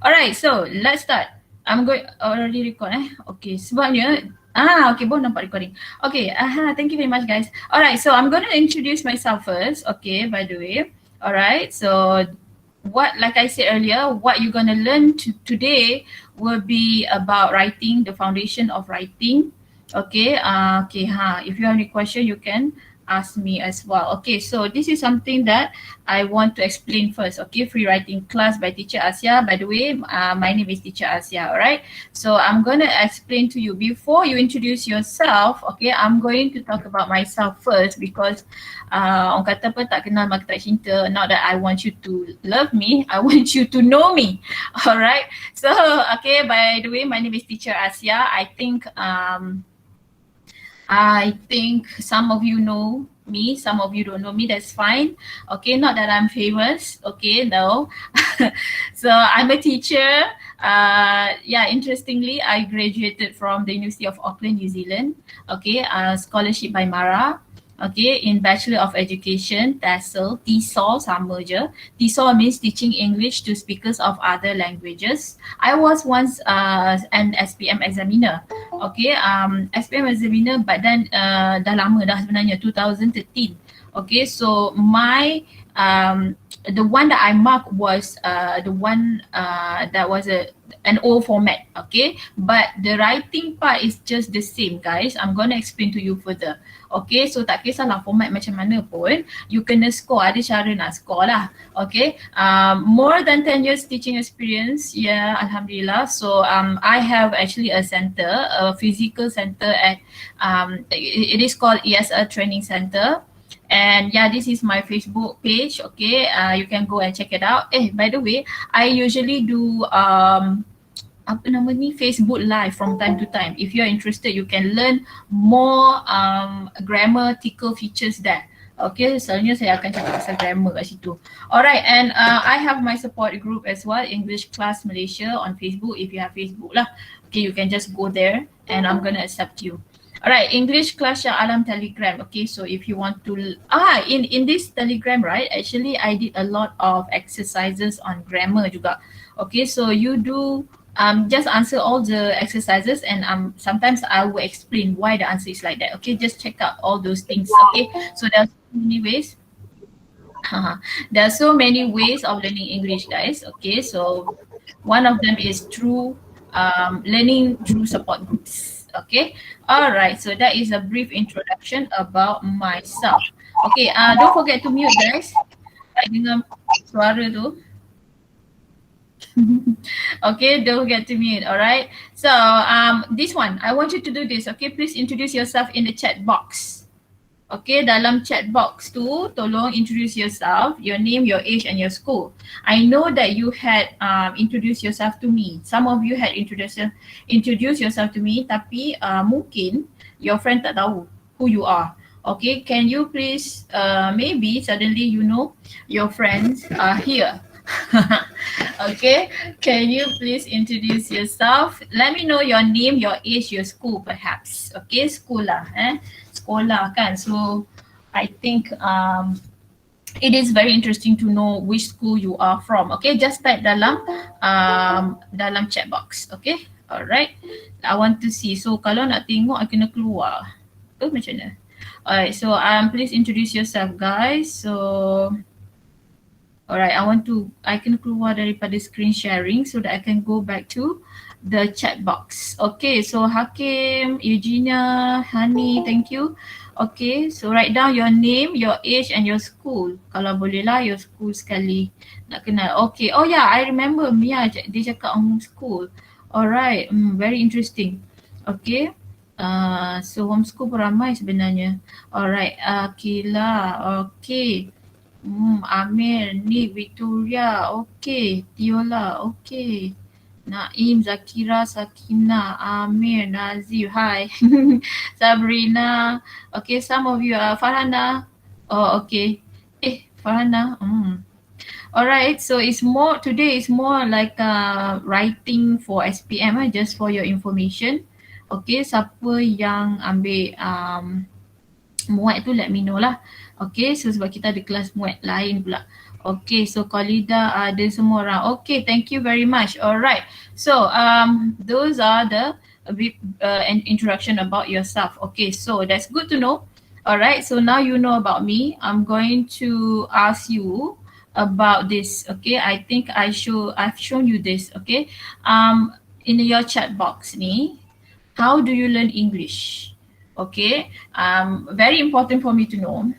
Alright, so let's start. I'm going already record Okay, sebabnya okay, boleh nampak recording. Okay, thank you very much guys. Alright, so I'm going to introduce myself first. Okay, by the way. Alright, so like I said earlier, what you're going to learn today will be about writing, the foundation of writing. Okay, if you have any question, you can ask me as well. Okay, so this is something that I want to explain first. Okay, free writing class by teacher Asiyah. By the way, my name is teacher Asiyah. Alright, so I'm going to explain to you before you introduce yourself. Okay, I'm going to talk about myself first because orang kata apa, tak kenal maka tak cinta. Not that I want you to love me, I want you to know me. Alright, so okay, by the way, my name is teacher Asiyah. I think some of you know me, some of you don't know me, that's fine. Okay, not that I'm famous, okay, no. So I'm a teacher. Interestingly, I graduated from the University of Auckland, New Zealand. Okay, scholarship by Mara. Okay, in Bachelor of Education, TESOL sama je. TESOL means Teaching English to Speakers of Other Languages. I was once an SPM examiner. Okay, SPM examiner, but then dah lama dah sebenarnya, 2013. Okay, so the one that I marked was the one that was an old format, okay? But the writing part is just the same, guys. I'm going to explain to you further. Okay, so tak kisahlah format macam mana pun, you kena score, ada cara nak score lah. Okay, more than 10 years teaching experience, yeah, Alhamdulillah. So I have actually a center, a physical center at, it is called ESL Training Center. And yeah, this is my Facebook page. Okay, you can go and check it out. By the way, I usually do Facebook Live from time to time. If you're interested, you can learn more grammatical features there. Okay, selalunya saya akan cakap pasal grammar kat situ. Alright, and I have my support group as well, English Class Malaysia on Facebook. If you have Facebook lah, okay, you can just go there and I'm gonna accept you. Alright, English Class Shah Alam Telegram. Okay, so if you want to, in this Telegram, right, actually I did a lot of exercises on grammar juga. Okay, so you do just answer all the exercises and sometimes I will explain why the answer is like that. Okay, just check out all those things. Okay, so there are so many ways. There are so many ways of learning English, guys. Okay, so one of them is through learning through support groups. Okay, all right, so that is a brief introduction about myself. Okay, don't forget to mute, guys. I dengar suara tu. Okay, don't forget to mute. All right, so this one I want you to do this. Okay, please introduce yourself in the chat box. Okay, dalam chat box tu tolong introduce yourself, your name, your age and your school. I know that you had introduce yourself to me. Some of you had introduce yourself to me, tapi mungkin your friend tak tahu who you are. Okay, can you please maybe suddenly you know your friends are here. Okay, can you please introduce yourself? Let me know your name, your age, your school perhaps. Okay, sekolah sekolah kan. So I think it is very interesting to know which school you are from. Okay, just type dalam chat box. Okay, alright, I want to see. So kalau nak tengok I kena keluar ke macam mana? Alright, so please introduce yourself, guys. So alright, I can keluar daripada screen sharing so that I can go back to the chat box. Okay, so Hakim, Eugenia, Hani, thank you. Okay, so write down your name, your age and your school. Kalau boleh lah your school sekali nak kenal. Okay, oh yeah, I remember Mia, dia cakap homeschool. Alright, very interesting. Okay, so homeschool pun ramai sebenarnya. Alright, Akila, okay. Amir, Nick, Victoria, okay. Tiola, okay. Naim, Zakira, Sakina, Amir, Nazir, hi. Sabrina, okay, some of you are Farhana. Oh, okay. Farhana. Alright, so today is more like writing for SPM, just for your information. Okay, siapa yang ambil muat tu let me know lah. Okay, so sebab kita ada kelas muat lain pula. Okay, so Khalida ada semua orang. Okay, thank you very much. Alright, so those are the a bit an introduction about yourself. Okay, so that's good to know. Alright, so now you know about me. I'm going to ask you about this. Okay, I think I've shown you this. Okay, in your chat box ni, how do you learn English? Okay, very important for me to know.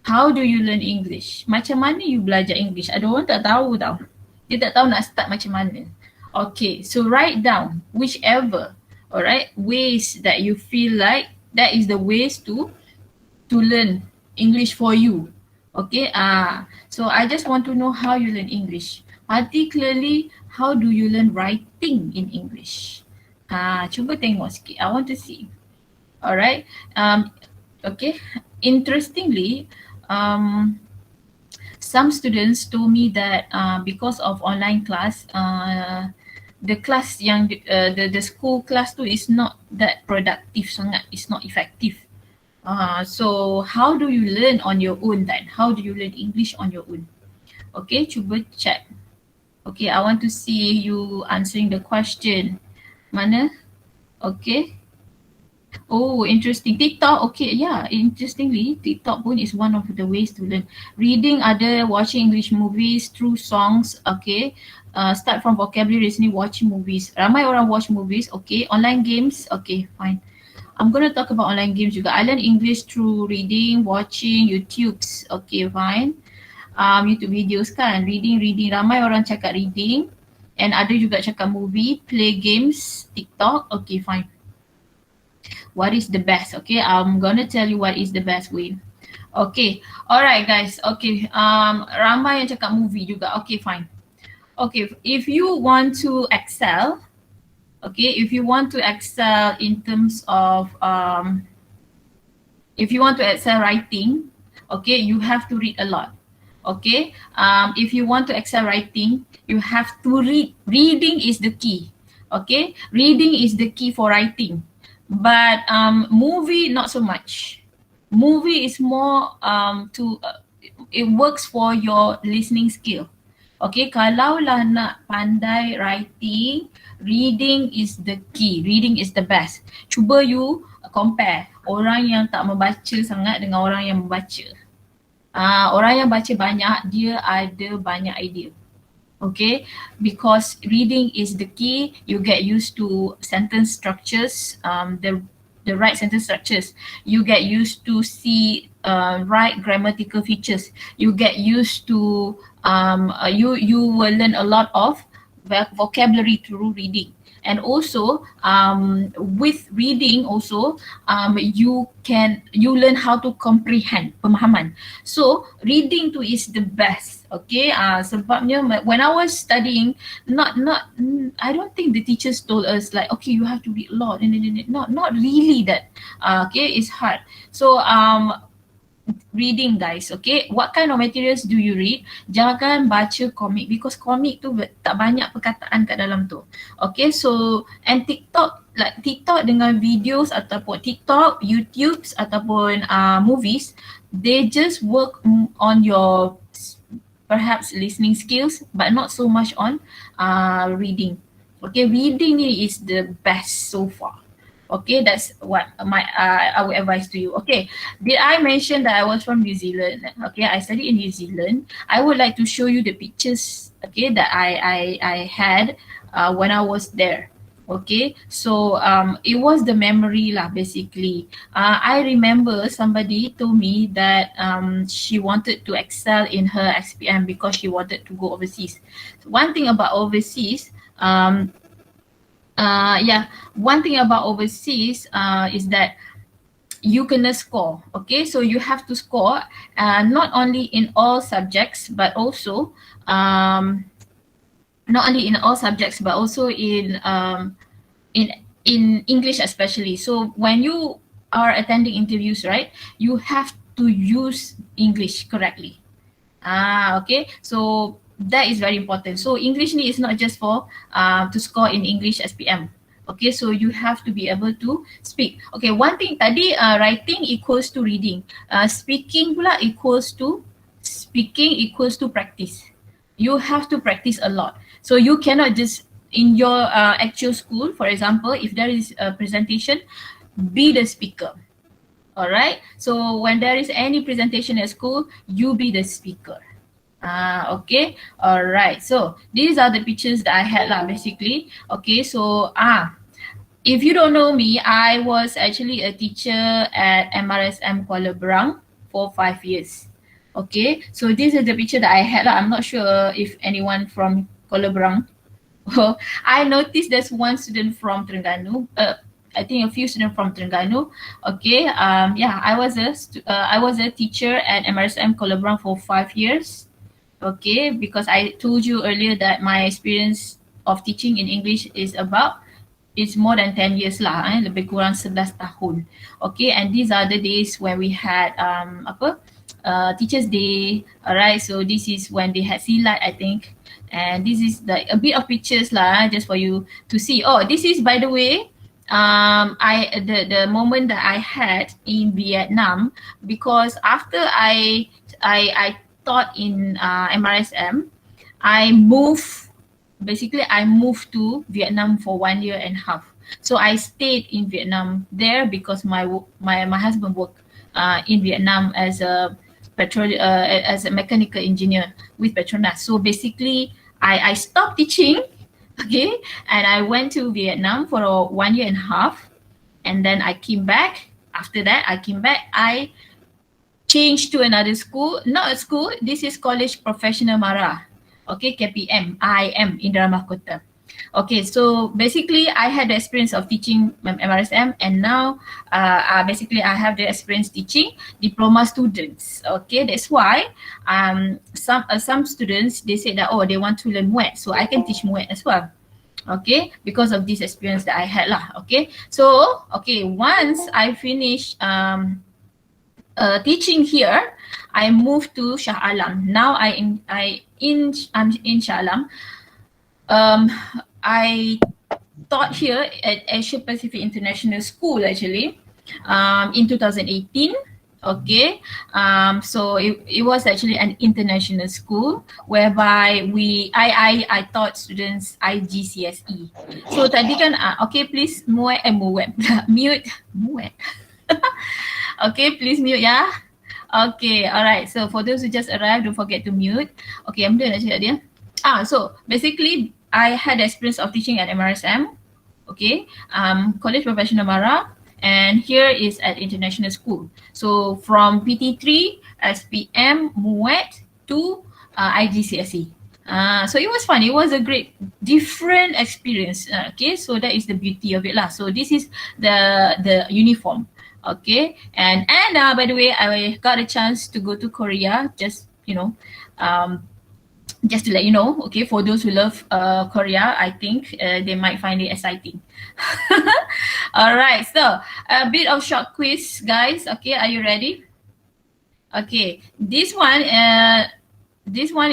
How do you learn English? Macam mana you belajar English? Ada orang tak tahu tau. Dia tak tahu nak start macam mana. Okay, so write down whichever, alright, ways that you feel like that is the ways to learn English for you. Okay, so I just want to know how you learn English. Particularly, how do you learn writing in English? Cuba tengok sikit. I want to see. Alright, okay. Interestingly, some students told me that because of online class, the class yang the school class tu is not that productive sangat, it's not effective. So how do you learn on your own then? How do you learn English on your own? Okay, cuba check. Okay, I want to see you answering the question. Mana? Okay. Oh, interesting. TikTok, okay, yeah. Interestingly, TikTok pun is one of the ways to learn. Reading ada, watching English movies through songs, okay. Start from vocabulary, listening, watching movies. Ramai orang watch movies, okay. Online games, okay, fine. I'm going to talk about online games juga. I learn English through reading, watching, YouTubes, okay, fine. YouTube videos kan, reading. Ramai orang cakap reading. And ada juga cakap movie, play games, TikTok, okay, fine. What is the best? Okay, I'm gonna tell you what is the best way. Okay, alright guys. Okay, ramai yang cakap movie juga. Okay, fine. Okay, if you want to excel, okay, if you want to excel in terms of if you want to excel writing, okay, you have to read a lot. Okay, if you want to excel writing, you have to read. Reading is the key. Okay, reading is the key for writing. But movie not so much. Movie is more it works for your listening skill. Okay, kalau lah nak pandai writing, reading is the key. Reading is the best. Cuba you compare orang yang tak membaca sangat dengan orang yang membaca. Orang yang baca banyak, dia ada banyak idea. Okay, because reading is the key. You get used to sentence structures, the right sentence structures. You get used to see right grammatical features. You get used to you will learn a lot of vocabulary through reading. And also with reading also you learn how to comprehend, pemahaman. So reading tu is the best. Okay, sebabnya when I was studying, not I don't think the teachers told us like, okay, you have to read a lot, and not really that. Okay, it's hard. So reading guys, okay, what kind of materials do you read? Jangan baca komik, because komik tu tak banyak perkataan kat dalam tu. Okay, so and TikTok, like TikTok dengan videos ataupun TikTok, YouTubes ataupun movies, they just work on your perhaps listening skills, but not so much on reading. Okay, reading ni is the best so far. Okay, that's what I would advise to you. Okay, did I mention that I was from New Zealand? Okay, I studied in New Zealand. I would like to show you the pictures, okay, that I had when I was there. Okay, so it was the memory lah basically. I remember somebody told me that she wanted to excel in her XPM because she wanted to go overseas. One thing about overseas, one thing about overseas is that you kena score. Okay, so you have to score not only in all subjects but also in English especially. So when you are attending interviews, right, you have to use English correctly. Okay, so that is very important. So English ni is not just for to score in English SPM. Okay, so you have to be able to speak. Okay, one thing tadi writing equals to reading. Speaking pula equals to speaking equals to practice. You have to practice a lot. So you cannot just in your actual school, for example, if there is a presentation, be the speaker. All right. So when there is any presentation at school, you be the speaker. Okay. All right. So these are the pictures that I had lah, basically. Okay. So if you don't know me, I was actually a teacher at MRSM Kuala Berang for 5 years. Okay. So this is the picture that I had lah. I'm not sure if anyone from Kuala Berang. I noticed there's one student from Terengganu. I think a few students from Terengganu. Okay, yeah, I was a teacher at MRSM Kuala Berang for 5 years. Okay, because I told you earlier that my experience of teaching in English is more than 10 years lah, lebih kurang 11 tahun. Okay, and these are the days where we had Teachers Day. Alright, so this is when they had silat, I think. And this is a bit of pictures lah, just for you to see. Oh, this is, by the way, the moment that I had in Vietnam, because after I taught in MRSM, I moved to Vietnam for 1 year and a half. So I stayed in Vietnam there because my husband worked in Vietnam as a mechanical engineer with Petronas. So basically, I stopped teaching, okay, and I went to Vietnam for 1 year and a half, and then I came back. After that, I changed to another school, not a school, this is College Professional Mara, okay, KPM, IM, Indra Mahkota. Okay, so basically I had the experience of teaching MRSM, and now basically I have the experience teaching diploma students. Okay, that's why some students, they say that, oh, they want to learn Muet, so I can teach Muet as well. Okay, because of this experience that I had lah. Okay, so okay, once I finish teaching here, I moved to Shah Alam. Now I'm in Shah Alam. I taught here at Asia Pacific International School actually in 2018. Okay, so it was actually an international school whereby I taught students IGCSE. So tadi kan okay, please mute. Okay, please mute ya. Okay, alright. So for those who just arrived, don't forget to mute. Okay, I'm done nak cakap dia. So basically I had the experience of teaching at MRSM, okay, College Professional Mara, and here is at international school. So from PT3, SPM, MUET to IGCSE. So it was fun. It was a great different experience. Okay, so that is the beauty of it lah. So this is the uniform. Okay, and by the way, I got a chance to go to Korea. Just just to let you know, okay, for those who love Korea, I think they might find it exciting. All right, so a bit of short quiz, guys. Okay, are you ready? Okay, this one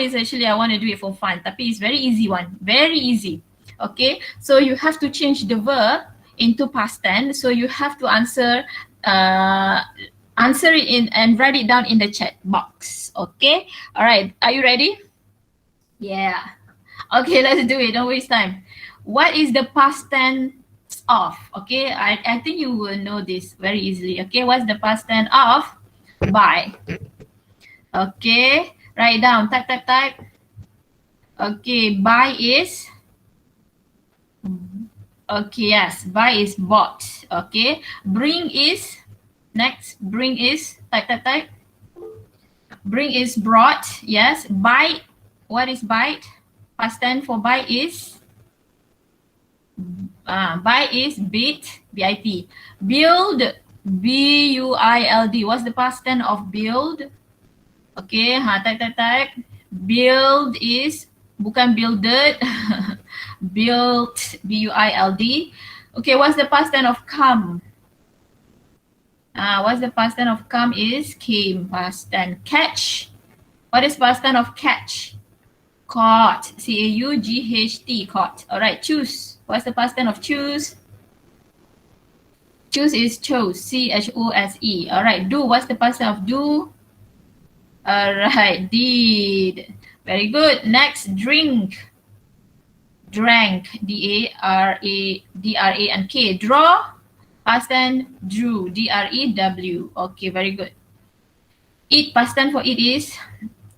is actually, I want to do it for fun, tapi it's very easy one, very easy. Okay, so you have to change the verb into past tense. So you have to answer it in and write it down in the chat box. Okay, all right, are you ready? Yeah. Okay, let's do it. Don't waste time. What is the past tense of? Okay, I think you will know this very easily. Okay, what's the past tense of buy? Okay, write down. Type. Okay, buy is. Okay, yes, buy is bought. Okay, bring is next. Bring is type. Bring is brought. Yes, buy. What is bite? Past tense for buy is bit, B-I-T. Build, B-U-I-L-D. What's the past tense of build? Okay, type. Build is bukan builded. Built, B-U-I-L-D. Okay, what's the past tense of come? What's the past tense of come is came. Past tense catch. What is past tense of catch? Caught, C-A-U-G-H-T, caught. All right, choose. What's the past tense of choose? Choose is chose, C-H-O-S-E. All right, do. What's the past tense of do? Alright, did. Very good. Next, drink. Drank. D-A-R-A-N-K. Draw. Past tense, drew. D-R-E-W. Okay, very good. Eat. Past tense for eat is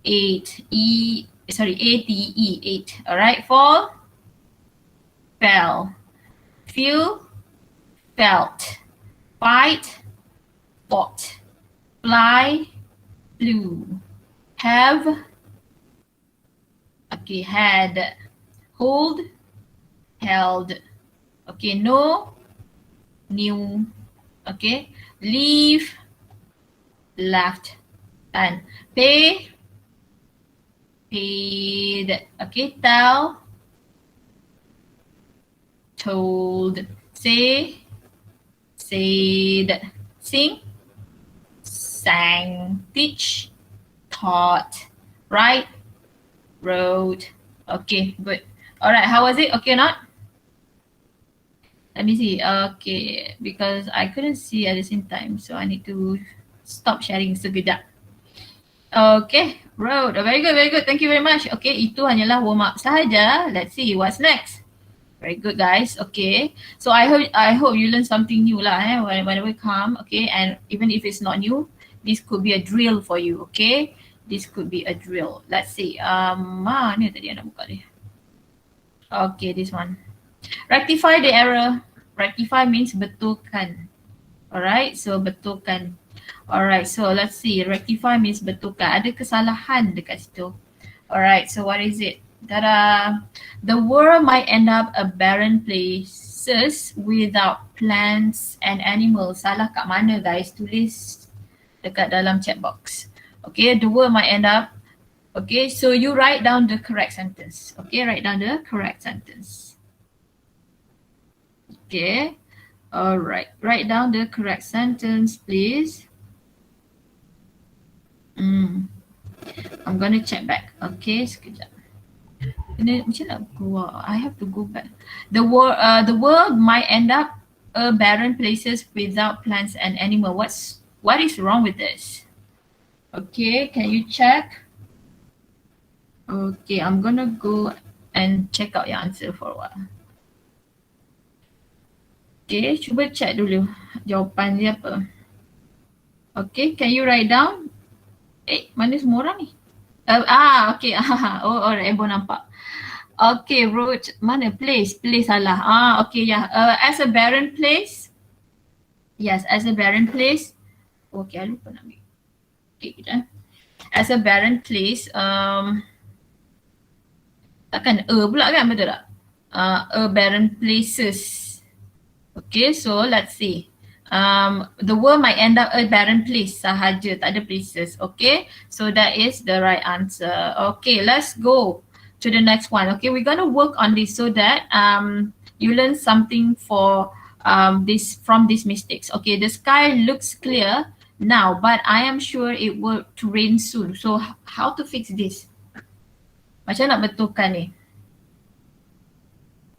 ate. A-T-E. Ate. Alright. Fall. Fell. Feel. Felt. Fight. Fought. Fly. Flew. Have. Okay, had. Hold. Held. Okay, know. Knew. Okay, leave. Left. And pay. Paid. Okay, tell. Told. Say. Said. Sing. Sang. Teach. Taught. Write. Wrote. Okay, good. Alright, how was it? Okay or not? Let me see. Okay, because I couldn't see at the same time, so I need to stop sharing sekejap. Okay, wrote. Very good, very good. Thank you very much. Okay, itu hanyalah warm up sahaja. Let's see what's next. Very good, guys. Okay, so I hope you learn something new lah. Whenever we come, okay, and even if it's not new, this could be a drill for you. Okay, this could be a drill. Let's see. Mana tadi yang nak buka ni? Okay, this one. Rectify the error. Rectify means betulkan. Alright, so betulkan. Alright, so let's see. Rectify means betulkan. Ada kesalahan dekat situ. Alright, so what is it? Ta-da! The world might end up a barren places without plants and animals. Salah kat mana, guys? Tulis dekat dalam chat box. Okay, the world might end up. Okay, so you write down the correct sentence. Okay, write down the correct sentence. Okay, alright. Write down the correct sentence, please. I'm gonna check back. Okay, sekejap. Macam nak keluar? I have to go back. The world might end up a barren places without plants and animal. What is wrong with this? Okay, can you check? Okay, I'm gonna go and check out your answer for a while. Okay, cuba check dulu jawapan dia apa. Okay, can you write down? Mana semua orang ni? Okay. Oh, alright, Ebo nampak. Okay, road. Mana? Place salah. Okay, yeah. As a barren place. Yes, as a barren place. Okay, I lupa nak ambil. Okay, kita. As a barren place, takkan pula kan, betul tak? A barren places. Okay, so let's see. The world might end up a barren place sahaja, tak ada places. Okay, so that is the right answer. Okay, let's go to the next one. Okay, we're going to work on this so that you learn something for from these mistakes. Okay, the sky looks clear now, but I am sure it will to rain soon. So how to fix this? Macam nak betulkan ni?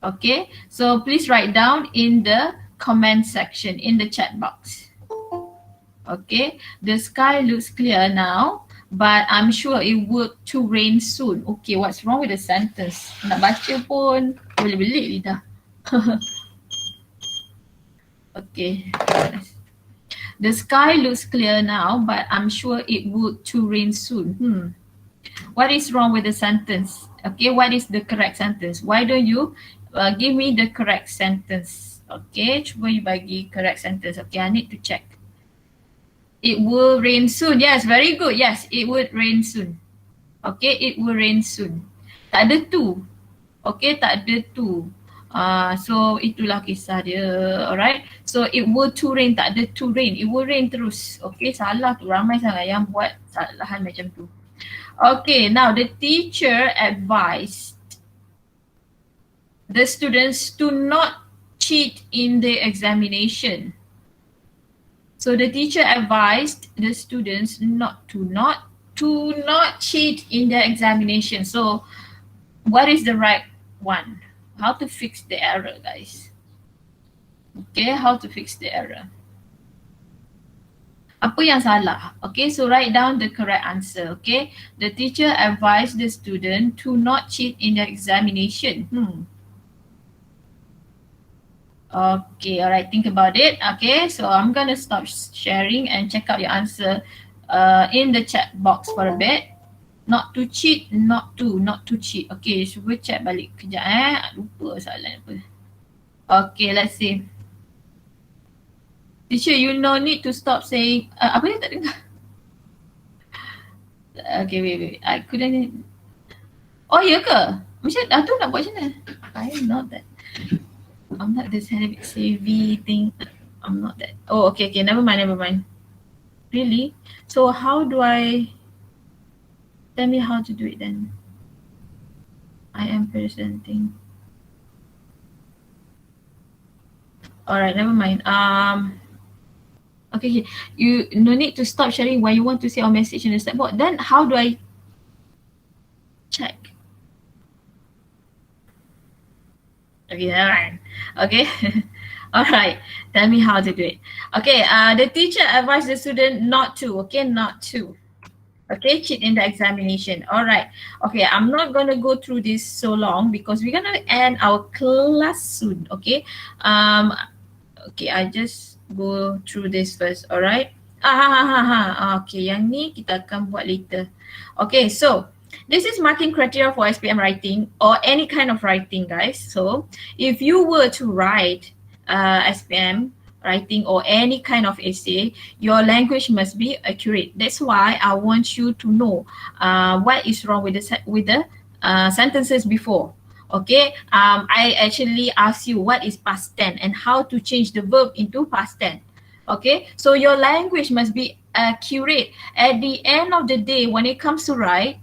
Okay, so please write down in the comment section in the chat box. Okay, the sky looks clear now, but I'm sure it will to rain soon. Okay, what's wrong with the sentence? Nak baca pun boleh-boleh lidah. Okay, the sky looks clear now, but I'm sure it would to rain soon. What is wrong with the sentence? Okay, what is the correct sentence? Why don't you give me the correct sentence? Okay, cuba you bagi correct sentence. Okay, I need to check. It will rain soon. Yes, very good. Yes, it would rain soon. Okay, it will rain soon. Tak ada tu. Okay, tak ada tu. So itulah kisah dia. Alright. So it will to rain, tak ada to rain. It will rain terus. Okay, salah tu. Ramai sangat yang buat kesalahan macam tu. Okay, now the teacher advised the students to not cheat in the examination. So the teacher advised the students not to cheat in the examination. So what is the right one? How to fix the error, guys? Okay, how to fix the error? Apa yang salah? Okay, so write down the correct answer. Okay, the teacher advised the student to not cheat in the examination. Okay, alright, think about it. Okay, so I'm gonna stop sharing and check out your answer in the chat box for a bit. Not to cheat, not to cheat. Okay, cuba check balik kejap lupa soalan apa. Okay, let's see. Teacher, you no need to stop saying, apa ni tak dengar? Okay, wait. I couldn't. Oh, ya ke? Macam tu nak buat macam mana? I'm not the savvy thing. I'm not that. Oh, okay. Never mind. Really? So how do I, tell me how to do it then. I am presenting. Alright, never mind. Okay, you no need to stop sharing when you want to say our message in the chat box. Then how do I check? Okay, alright. Okay. Alright, tell me how to do it. Okay, the teacher advised the student not to, cheat in the examination. Alright, okay, I'm not going to go through this so long because we're going to end our class soon, okay? Okay, I just go through this first, alright? Okay, yang ni kita akan buat later. Okay, so this is marking criteria for SPM writing or any kind of writing, guys. So if you were to write SPM writing or any kind of essay, your language must be accurate. That's why I want you to know what is wrong with the sentences before. Okay, I actually ask you what is past tense and how to change the verb into past tense. Okay, so your language must be accurate. At the end of the day, when it comes to write,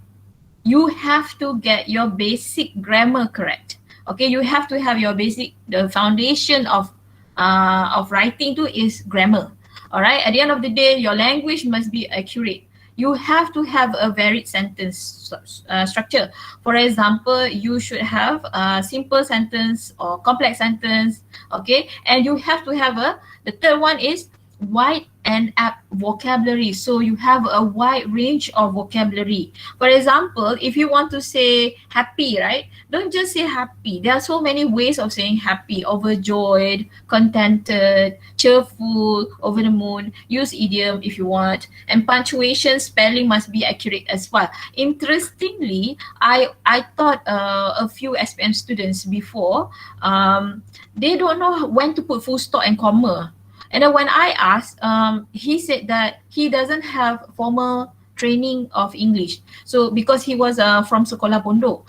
you have to get your basic grammar correct. Okay, you have to have your the foundation of writing too is grammar. All right, at the end of the day, your language must be accurate. You have to have a varied sentence structure. For example, you should have a simple sentence or complex sentence. Okay, and you have to have the third one is wide and apt vocabulary. So you have a wide range of vocabulary. For example, if you want to say happy, right? Don't just say happy. There are so many ways of saying happy: overjoyed, contented, cheerful, over the moon. Use idiom if you want. And punctuation, spelling must be accurate as well. Interestingly, I taught a few SPM students before. They don't know when to put full stop and comma. And then when I asked, he said that he doesn't have formal training of English. So because he was from sekolah pondok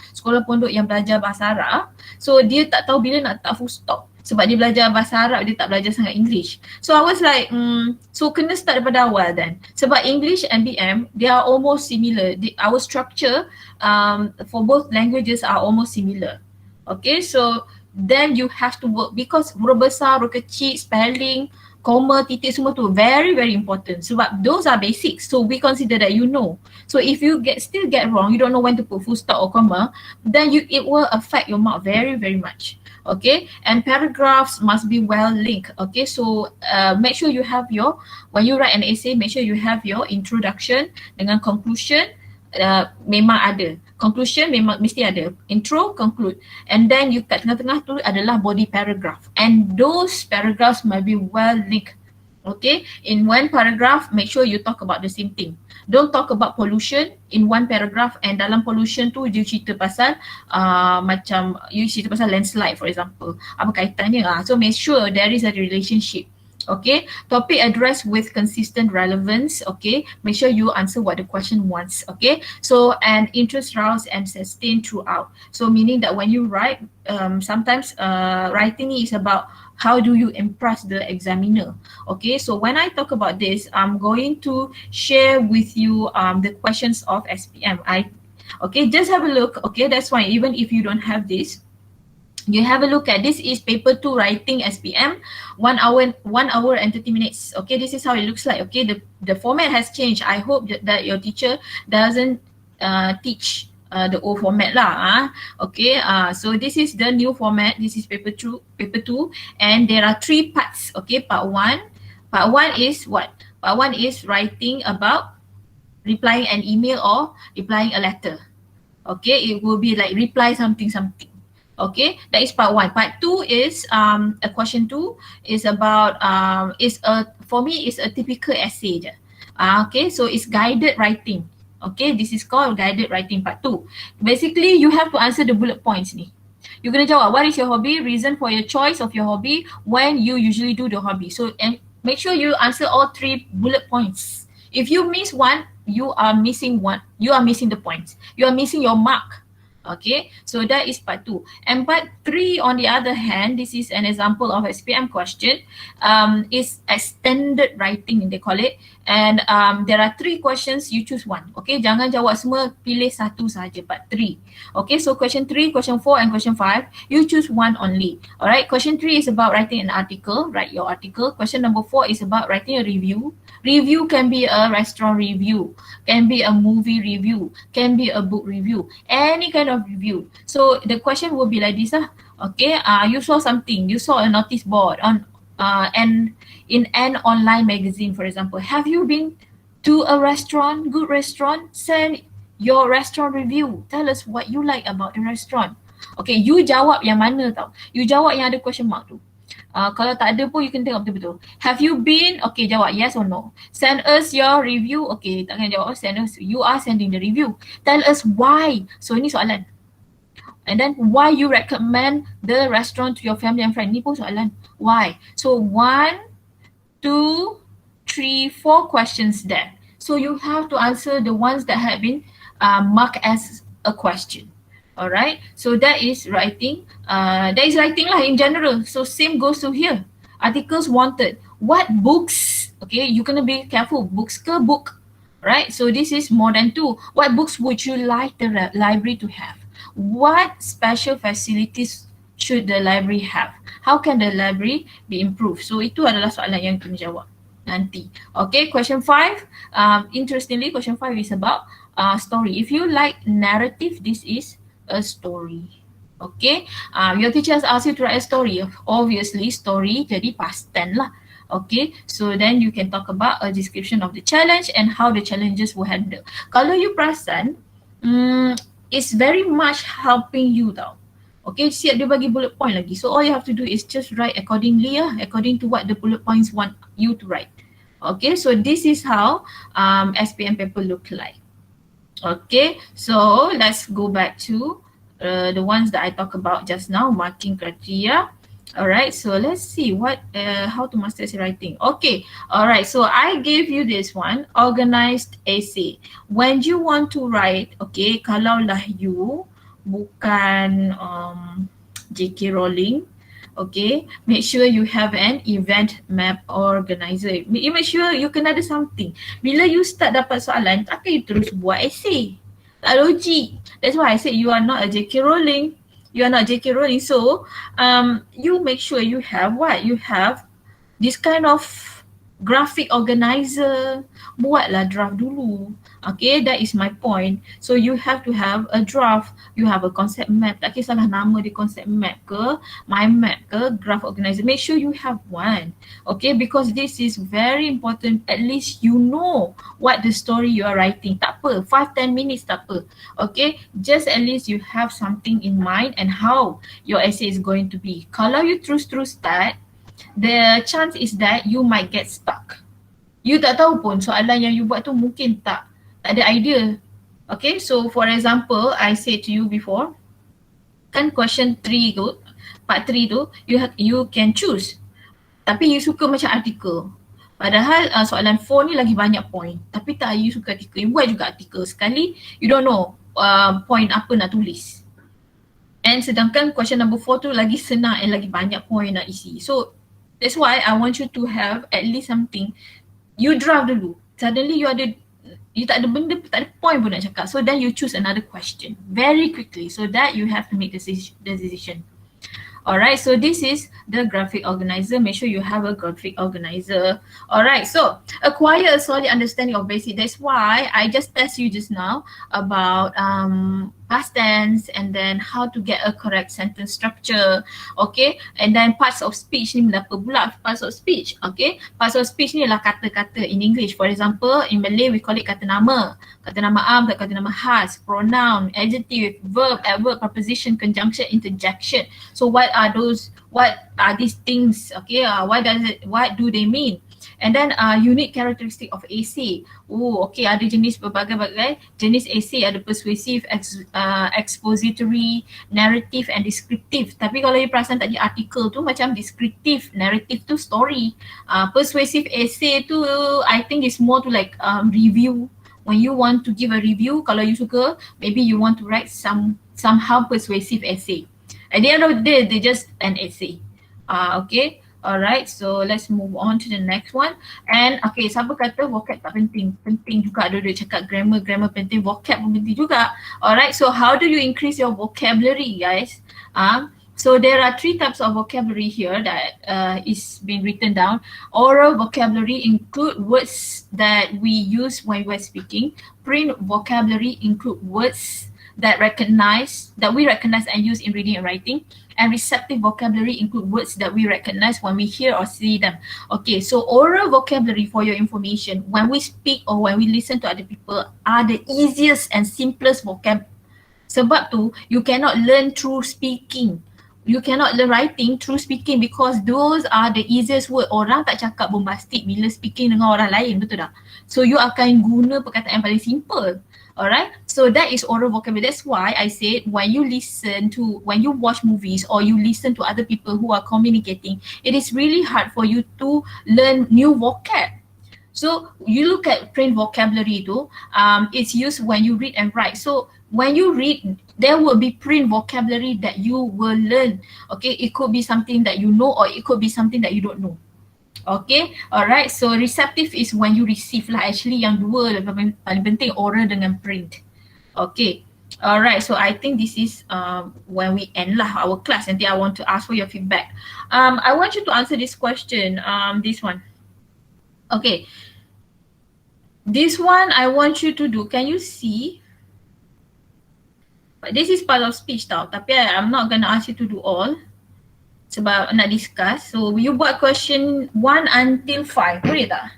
yang belajar bahasa Arab, so dia tak tahu bila nak letak full stop. Sebab dia belajar bahasa Arab, dia tak belajar sangat English. So I was like, so kena start daripada awal then. Sebab English and BM, they are almost similar. Our structure for both languages are almost similar. Okay, so then you have to work because huruf besar, huruf kecil, spelling, comma, titik semua tu very important sebab those are basics. So we consider that you know. So if you still get wrong, you don't know when to put full stop or comma, then it will affect your mark very much. Okay, and paragraphs must be well linked. Okay, so make sure you have when you write an essay, make sure you have your introduction dengan conclusion. Memang ada. Conclusion memang mesti ada. Intro, conclude. And then you kat tengah-tengah tu adalah body paragraph. And those paragraphs must be well linked. Okay, in one paragraph, make sure you talk about the same thing. Don't talk about pollution in one paragraph and dalam pollution tu you cerita pasal macam you cerita pasal landslide for example. Apa kaitannya? So make sure there is a relationship. Okay, topic addressed with consistent relevance. Okay, make sure you answer what the question wants. Okay, so and interest roused and sustained throughout. So meaning that when you write, sometimes writing is about how do you impress the examiner. Okay, so when I talk about this, I'm going to share with you the questions of SPM. Okay, just have a look. Okay, that's fine. Even if you don't have this, you have a look at this is paper 2 writing SPM, 1 hour and 30 minutes. Okay, this is how it looks like. Okay, the format has changed. I hope that your teacher doesn't teach the old format lah. Okay, so this is the new format. This is paper 2, and there are 3 parts. Okay, part 1 is what? Part 1 is writing about replying an email or replying a letter. Okay, it will be like reply something something. Okay, that is part 1. Part 2 is a question 2 is about is a, for me is a typical essay je. Okay, so it's guided writing. Okay, this is called guided writing part 2. Basically you have to answer the bullet points ni. You're gonna jawab what is your hobby, reason for your choice of your hobby, when you usually do the hobby. So and make sure you answer all 3 bullet points. If you miss one, you are missing one. You are missing the points. You are missing your mark. Okay, so that is part 2. And part 3, on the other hand, this is an example of SPM question. Is extended writing, they call it. And there are 3 questions, you choose one. Okay, jangan jawab semua, pilih satu saja, part 3. Okay, so question 3, question 4 and question 5, you choose one only. Alright, question 3 is about writing an article, write your article. Question number 4 is about writing a review. Review can be a restaurant review, can be a movie review, can be a book review, any kind of review. So the question will be like this okay, you saw something, you saw a notice board on and in an online magazine, for example. Have you been to a restaurant, good restaurant? Send your restaurant review. Tell us what you like about the restaurant. Okay, you jawab yang mana tau. You jawab yang ada question mark tu. Kalau tak ada pun you can tengok betul-betul. Have you been? Okay, jawab yes or no. Send us your review. Okay, tak kena jawab. Send us. You are sending the review. Tell us why. So ini soalan. And then why you recommend the restaurant to your family and friend. Ni pun soalan. Why? So 1, 2, 3, 4 questions there. So you have to answer the ones that have been marked as a question. Alright, so that is writing. That is writing lah in general. So same goes to here. Articles wanted. What books? Okay, you gonna be careful. Books ke book? Right, so this is more than 2. What books would you like the library to have? What special facilities should the library have? How can the library be improved? So itu adalah soalan yang kena jawab nanti. Okay, question 5. Interestingly, question 5 is about story. If you like narrative, this is a story. Okay, your teacher has asked you to write a story. Obviously, story jadi past tense lah. Okay, so then you can talk about a description of the challenge and how the challenges were handled. Kalau you perasan, it's very much helping you tau. Okay, siap dia bagi bullet point lagi. So all you have to do is just write accordingly according to what the bullet points want you to write. Okay, so this is how SPM paper look like. Okay, so let's go back to the ones that I talked about just now, marking criteria. Alright, so let's see what how to master essay writing. Okay, alright, so I gave you this one, organized essay. When you want to write, okay, kalau lah you bukan J.K. Rowling, okay, make sure you have an event map organizer. You make sure you kena ada something. Bila you start dapat soalan, takkan you terus buat essay. Tak logik. That's why I said you are not a J.K. Rowling. You are not J.K. Rowling. So, you make sure you have what? You have this kind of graphic organizer. Buatlah draft dulu. Okay, that is my point. So you have to have a draft. You have a concept map. Tak kisahlah nama di concept map ke, mind map ke, graph organizer. Make sure you have one. Okay, because this is very important. At least you know what the story you are writing. Tak apa, 5-10 minutes tak apa. Okay, just at least you have something in mind and how your essay is going to be. Kalau you terus start, the chance is that you might get stuck. You tak tahu pun soalan yang you buat tu mungkin tak ada idea. Okay, so for example, I said to you before, kan question 3 tu, part 3 tu, you can choose. Tapi you suka macam artikel. Padahal soalan 4 ni lagi banyak point. Tapi tak, you suka artikel. You buat juga artikel. Sekali, you don't know point apa nak tulis. And sedangkan question number 4 tu lagi senang and lagi banyak point nak isi. So, that's why I want you to have at least something. You draft dulu. Suddenly you tak ada benda, tak ada point pun nak cakap. So then you choose another question very quickly so that you have to make the decision. Alright, so this is the graphic organizer. Make sure you have a graphic organizer. Alright, so acquire a solid understanding of basic. That's why I just test you just now about past tense, and then how to get a correct sentence structure. Okay, and then parts of speech ni apa pula parts of speech? Okay, parts of speech ni adalah kata-kata in English. For example, in Malay we call it kata nama am, kata nama khas, pronoun, adjective, verb, adverb, preposition, conjunction, interjection. So what are these things? Okay, what do they mean? And then unique characteristic of essay. Oh, okay, ada jenis berbagai-bagai jenis essay, ada persuasive, expository, narrative and descriptive. Tapi kalau you perasan tadi artikel tu macam descriptive, narrative tu story. Persuasive essay tu I think is more to like review. When you want to give a review, kalau you suka, maybe you want to write somehow persuasive essay. At the end of the day, they just an essay. Okay. Alright, so let's move on to the next one. And okay, siapa kata vocab tak penting? Penting juga. Ada cakap grammar penting, vocab pun penting juga. Alright, so how do you increase your vocabulary, guys? So there are 3 types of vocabulary here that is being written down. Oral vocabulary include words that we use when we're speaking. Print vocabulary include words that we recognize and use in reading and writing. And receptive vocabulary include words that we recognize when we hear or see them. Okay, so oral vocabulary, for your information, when we speak or when we listen to other people, are the easiest and simplest vocab. Sebab tu, you cannot learn through speaking. You cannot learn writing through speaking because those are the easiest word. Orang tak cakap bombastic bila speaking dengan orang lain, betul tak? So you akan guna perkataan yang paling simple. Alright, so that is oral vocabulary. That's why I said when you watch movies or you listen to other people who are communicating, it is really hard for you to learn new vocab. So you look at print vocabulary too, it's used when you read and write. So when you read, there will be print vocabulary that you will learn. Okay, it could be something that you know or it could be something that you don't know. Okay, alright. So receptive is when you receive lah. Actually yang dua paling penting, oral dengan print. Okay, alright. So I think this is when we end lah our class. Nanti I want to ask for your feedback. I want you to answer this question. This one. Okay. This one I want you to do. Can you see? This is part of speech tau. Tapi I'm not gonna ask you to do all. Sebab nak discuss. So you buat question 1 until 5. Boleh tak?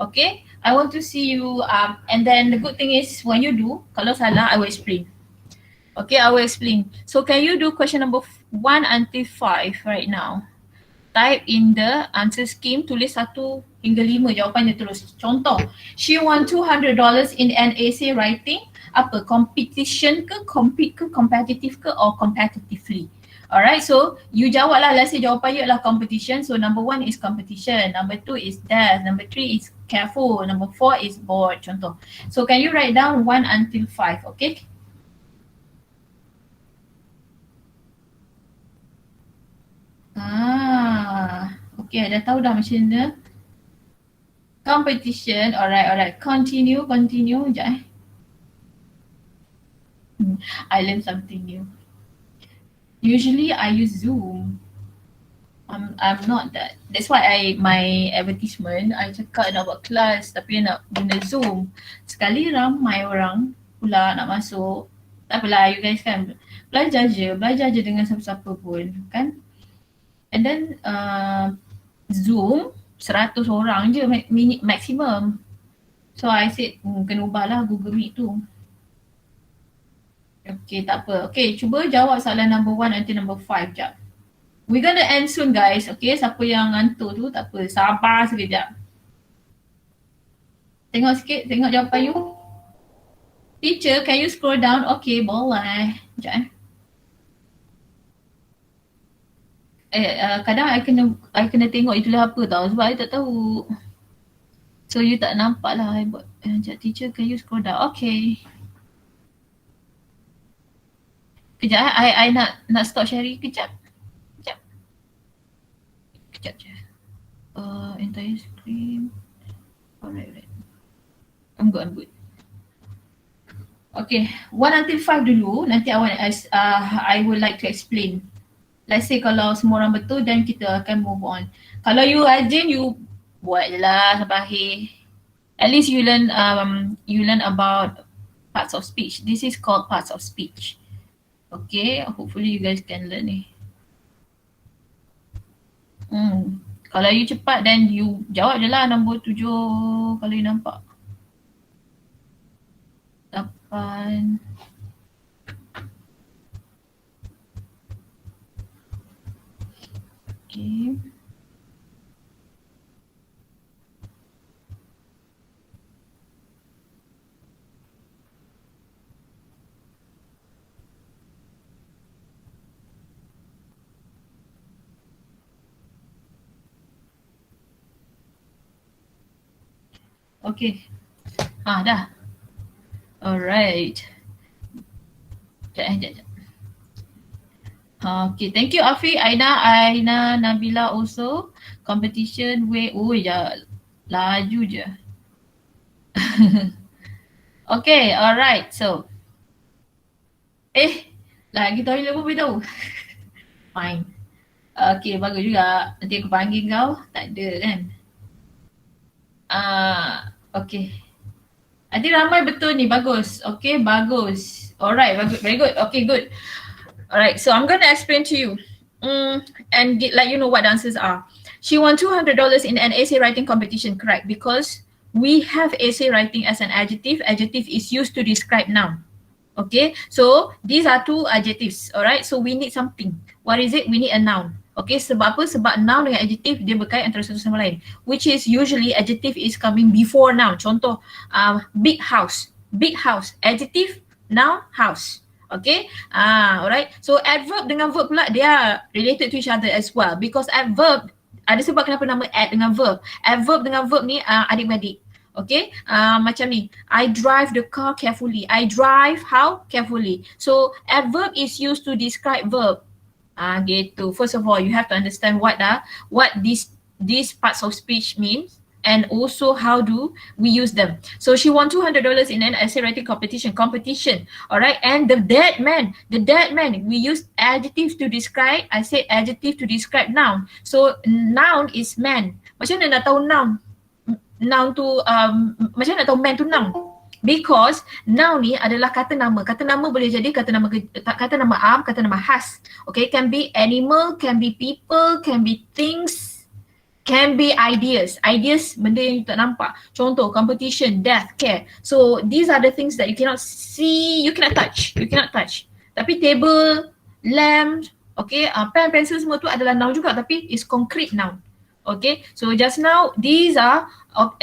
Okay. I want to see you and then the good thing is when you do, kalau salah I will explain. Okay, I will explain. So can you do question number 1 until 5 right now? Type in the answer scheme, tulis 1 hingga 5 jawapannya terus. Contoh, she won $200 in an essay writing. Apa? Competition ke, compete ke, competitive ke or competitively? Alright, so you jawab lah. Let's say jawapan you adalah competition. So number 1 is competition. Number 2 is death. Number 3 is careful. Number 4 is bored. Contoh. So can you write down 1 until 5, okay? Okay, dah tahu dah macam mana. Competition. Alright. Continue. Sekejap I learned something new. Usually I use Zoom. I'm not that. That's why my advertisement I cakap nak buat kelas tapi nak guna Zoom. Sekali ramai orang pula nak masuk. Tak apalah, you guys kan belajar je dengan siapa-siapa pun kan. And then Zoom 100 orang je maximum. So I said kena ubahlah Google Meet tu. Okay, tak apa. Okay, cuba jawab soalan number 1 until number 5 jap. We're gonna end soon guys. Okay, siapa yang ngantuk tu tak apa. Sabar sekejap. Tengok sikit, tengok jawapan you. Teacher, can you scroll down? Okay, boleh. Sekejap kadang I kena tengok itulah apa tau sebab I tak tahu. So you tak nampak lah I buat. Sekejap, teacher, can you scroll down? Okay. Kejap I nak stop sharing kejap. Kejap je. Entire screen. Alright. I'm good. Okay, 1 until 5 dulu. Nanti I would like to explain. Let's say kalau semua orang betul then kita akan move on. Kalau you rajin, you buat je lah sampai akhir. At least you learn about Parts of speech. This is called parts of speech. Okay, hopefully you guys can learn ni. Kalau you cepat then you jawab je lah nombor 7 kalau you nampak. 8. Okay. Okay. Dah. Alright. Sekejap. Okay, thank you Afi, Aina, Nabila also. Competition way, laju je. Okay, alright. So, lagi toilet pun boleh tahu. Fine. Okay, bagus juga. Nanti aku panggil kau. Tak ada kan? Okay. Nanti ramai betul ni. Bagus. Okay, bagus. Alright, bagus. Very good. Okay, good. Alright, so I'm going to explain to you and let you know what the answers are. She won $200 in an essay writing competition, correct? Because we have essay writing as an adjective. Adjective is used to describe noun. Okay, so these are two adjectives, alright? So we need something. What is it? We need a noun. Okay, sebab apa? Sebab noun dengan adjective dia berkait antara satu sama lain. Which is usually adjective is coming before noun. Contoh, big house. Big house. Adjective, noun, house. Okay, alright. So adverb dengan verb pula, they are related to each other as well. Because adverb, ada sebab kenapa nama add dengan verb. Adverb dengan verb ni adik-beradik. Okay, macam ni. I drive the car carefully. I drive how? Carefully. So adverb is used to describe verb. Gitu. First of all, you have to understand what these parts of speech means and also how do we use them. So she won $200 in an essay writing competition. Alright, and the dead man, we use adjective to describe. I said adjective to describe noun. So noun is man. Macam mana nak tahu noun? Noun tu macam mana nak tahu man tu noun? Because noun ni adalah kata nama. Kata nama boleh jadi kata nama am, kata nama khas. Okay, can be animal, can be people, can be things, can be ideas. Ideas benda yang you tak nampak. Contoh competition, death, care. So these are the things that you cannot see, you cannot touch. Tapi table, lamp, okay, pen, pencil semua tu adalah noun juga tapi is concrete noun. Okay, so just now these are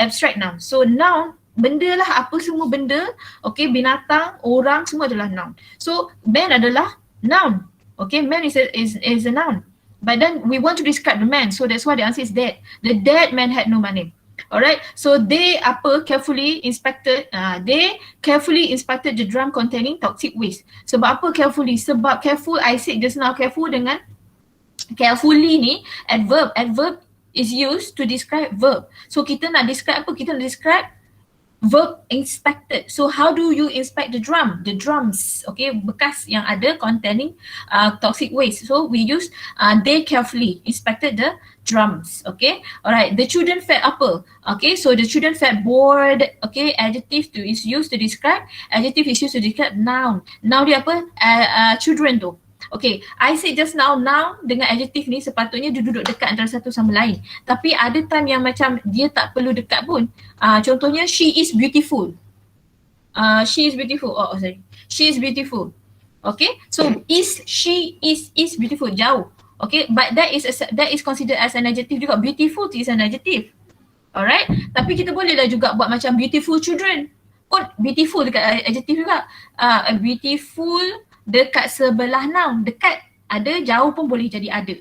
abstract noun. So noun benda lah, apa semua benda, okay, binatang, orang, semua adalah noun. So man adalah noun. Okay, man is a noun. But then we want to describe the man, so that's why the answer is dead. The dead man had no money. Alright, so they carefully inspected the drum containing toxic waste. Sebab apa carefully? Sebab careful, I said just now, careful dengan carefully ni adverb is used to describe verb. So kita nak describe apa? Kita nak describe verb inspected. So how do you inspect the drum? The drums, okay, bekas yang ada containing toxic waste. So we use they carefully inspected the drums. Okay, alright. The children felt apa? Okay, so the children felt bored. Okay, adjective is used to describe. Adjective is used to describe noun. Noun dia apa? Children tu. Okay, I said just now, noun dengan adjective ni sepatutnya dia duduk dekat antara satu sama lain. Tapi ada time yang macam dia tak perlu dekat pun. Contohnya, she is beautiful. She is beautiful. She is beautiful. Okay, so she is beautiful, jauh. Okay, but that is considered as an adjective juga. Beautiful is an adjective. Alright, tapi kita boleh lah juga buat macam beautiful children. Pun beautiful dekat adjective juga. Beautiful dekat sebelah noun, dekat, ada, jauh pun boleh jadi ada.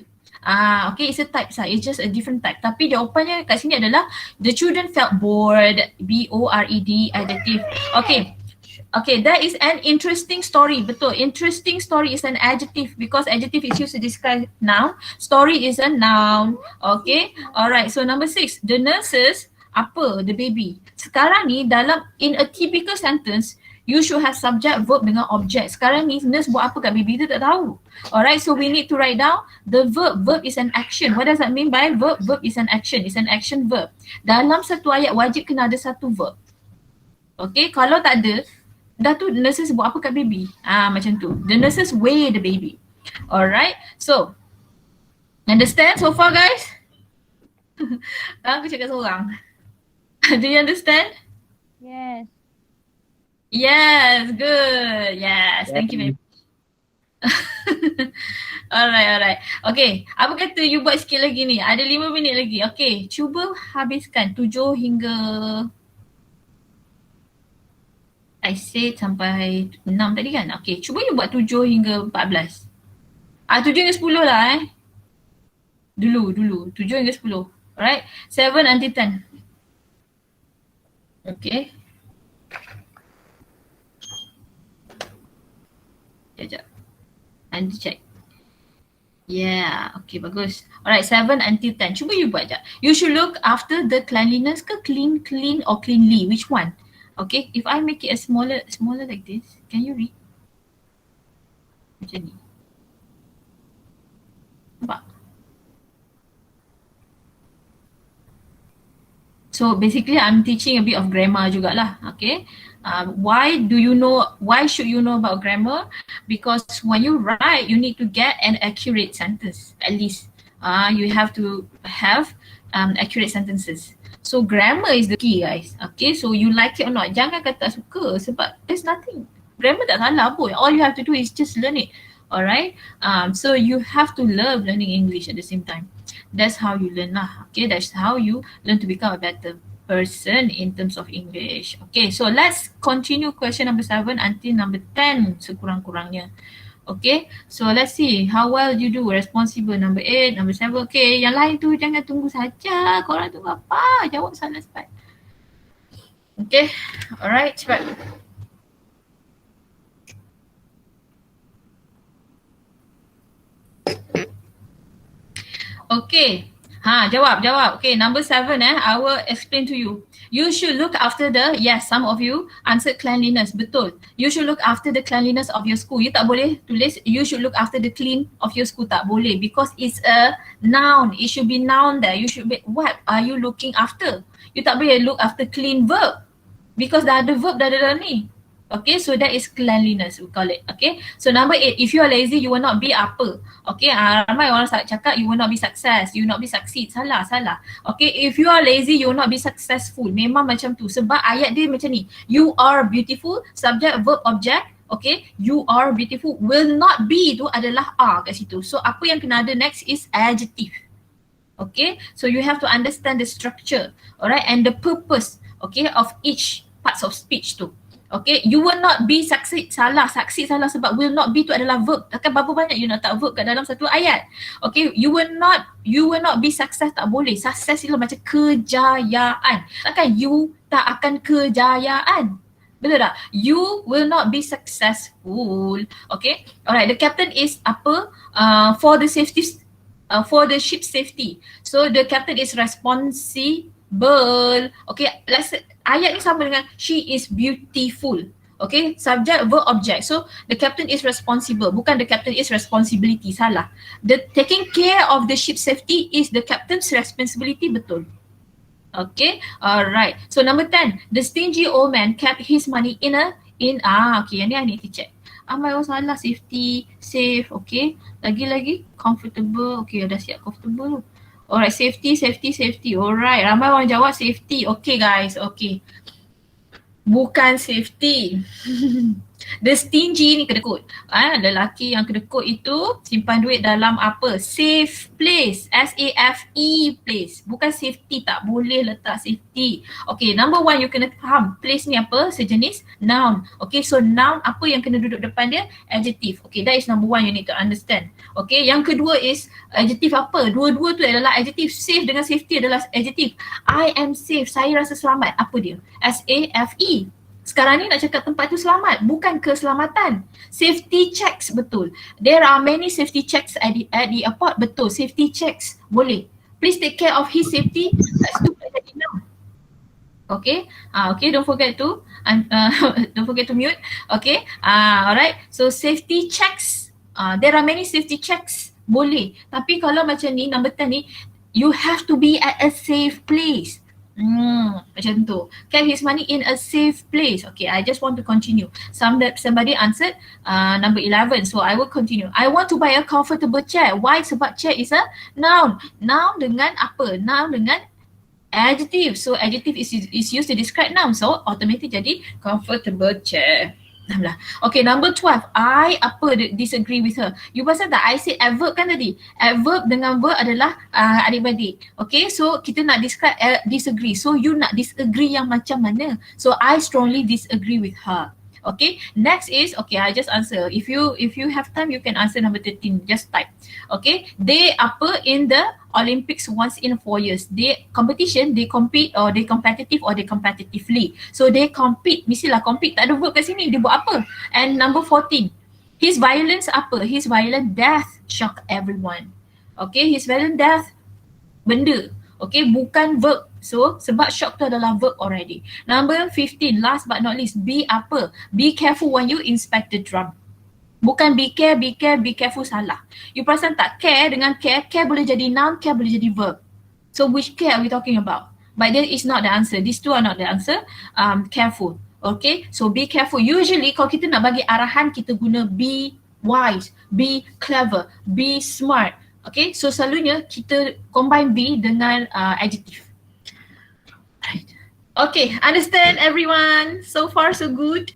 Okay, it's a type sah. It's just a different type. Tapi jawapannya kat sini adalah the children felt bored. B-O-R-E-D, adjective. Okay, that is an interesting story. Betul, interesting story is an adjective because adjective is used to describe noun. Story is a noun. Okay, alright. So number 6, the nurses, apa? The baby. Sekarang ni in a typical sentence, you should have subject, verb dengan object. Sekarang ni nurse buat apa kat baby tu tak tahu. Alright, so we need to write down the verb. Verb is an action. What does that mean by verb? Verb is an action. It's an action verb. Dalam satu ayat wajib kena ada satu verb. Okay, kalau tak ada, dah tu nurses buat apa kat baby? Macam tu. The nurses weigh the baby. Alright. So, understand so far guys? Aku cakap seorang. Do you understand? Yes. Yes, good. Yes, thank you very much. Alright. Okay, apa kata you buat sikit lagi ni? Ada 5 minit lagi. Okay, cuba habiskan 7 hingga I said sampai 6 tadi kan? Okay, cuba you buat 7 hingga 14. 7 hingga 10 lah Dulu. 7 hingga 10. Alright, 7 until 10. Okay. Sekejap. Nanti check. Yeah, okay, bagus. Alright, 7 until 10. Cuba you buat sekejap. You should look after the cleanliness ke clean or cleanly? Which one? Okay, if I make it a smaller like this, can you read? Macam ni. Nampak? So basically I'm teaching a bit of grammar jugalah, okay? Why should you know about grammar? Because when you write, you need to get an accurate sentence, at least. You have to have accurate sentences. So grammar is the key guys, okay? So you like it or not, jangan kata tak suka sebab there's nothing. Grammar tak salah pun, all you have to do is just learn it, alright? So you have to love learning English at the same time. That's how you learn lah, okay? That's how you learn to become a better person in terms of English. Okay, so let's continue question number 7 until number 10 sekurang-kurangnya. Okay, so let's see how well you do. Responsible number 8, number 7. Okay, yang lain tu jangan tunggu saja. Korang tunggu apa? Jawab soalan cepat. Okay, alright, cepat. Okay. Jawab. Okay, number 7 I will explain to you. You should look after yes, some of you answered cleanliness. Betul. You should look after the cleanliness of your school. You tak boleh tulis you should look after the clean of your school. Tak boleh because it's a noun. It should be noun there. You should be, what are you looking after? You tak boleh look after clean verb because dah ada verb dah ada ni. Okay, so that is cleanliness, we call it. Okay, so number 8, if you are lazy, you will not be apa. Okay, ramai orang cakap you will not be success, you will not be succeed. Salah. Okay, if you are lazy, you will not be successful. Memang macam tu. Sebab ayat dia macam ni. You are beautiful, subject, verb, object. Okay, you are beautiful, will not be tu adalah are kat situ. So apa yang kena ada next is adjective. Okay, so you have to understand the structure, alright, and the purpose, okay, of each parts of speech tu. Okay, you will not be succeed, salah sebab will not be tu adalah verb. Takkan berapa banyak you nak tak verb kat dalam satu ayat. Okay, you will not be success, tak boleh. Success itu macam kejayaan. Takkan you tak akan kejayaan. Betul tak? You will not be successful. Okay, alright, the captain is apa? For the ship safety. So the captain is responsible. Okay, ayat ni sama dengan she is beautiful. Okay, subject, verb, object. So the captain is responsible, bukan the captain is responsibility, salah. The taking care of the ship safety is the captain's responsibility, betul. Okay, alright. So number 10, the stingy old man kept his money okay, yang ni I need to check. Amai orang salah, safety, safe, okay. Lagi, comfortable, okay, dah siap comfortable tu. Alright, safety. Alright, ramai orang jawab safety. Okay guys, okay. Bukan safety. The stingy ni kedekut. Lelaki yang kedekut itu simpan duit dalam apa? Safe place. S-A-F-E place. Bukan safety, tak boleh letak safety. Okay, number 1 you kena faham. Place ni apa? Sejenis noun. Okay, so noun apa yang kena duduk depan dia? Adjective. Okay, that is number 1 you need to understand. Okay, yang kedua is adjective apa? Dua-dua tu adalah adjective. Safe dengan safety adalah adjective. I am safe. Saya rasa selamat. Apa dia? S-A-F-E. Sekarang ni nak cakap tempat tu selamat, bukan keselamatan. Safety checks, betul. There are many safety checks at the airport, betul. Safety checks, boleh. Please take care of his safety. That's too bad enough. Okay, okay, don't forget to mute. Okay, alright. So safety checks, there are many safety checks, boleh. Tapi kalau macam ni, number 10 ni, you have to be at a safe place. Macam tu. Kept his money in a safe place. Okay, I just want to continue. Somebody answered number 11. So I will continue. I want to buy a comfortable chair. Why? Sebab chair is a noun. Noun dengan apa? Noun dengan adjective. So adjective is used to describe noun. So automatic jadi comfortable chair. Okay, number 12. I disagree with her. You pasal tak? I said adverb kan tadi. Adverb dengan verb adalah adik-beradik. Okay, so kita nak describe disagree. So you nak disagree yang macam mana? So I strongly disagree with her. Okay, next is, okay, I just answer. If you have time, you can answer number 13. Just type. Okay, they in the Olympics once in 4 years. They competition, they compete or they competitive or they competitively. So they compete. Mestilah compete. Tak ada verb kat sini. Dia buat apa? And number 14. His violence His violent death shocked everyone. Okay, his violent death benda. Okay, bukan verb. So, sebab shock tu adalah verb already. Number 15, last but not least, be Be careful when you inspect the drum. Bukan be careful salah. You perasan tak? Care dengan care boleh jadi noun, care boleh jadi verb. So, which care are we talking about? But that is not the answer. These two are not the answer. Careful. Okay, so be careful. Usually, kalau kita nak bagi arahan, kita guna be wise, be clever, be smart. Okay, so selalunya kita combine be dengan adjective. Right. Okay, understand everyone? So far so good?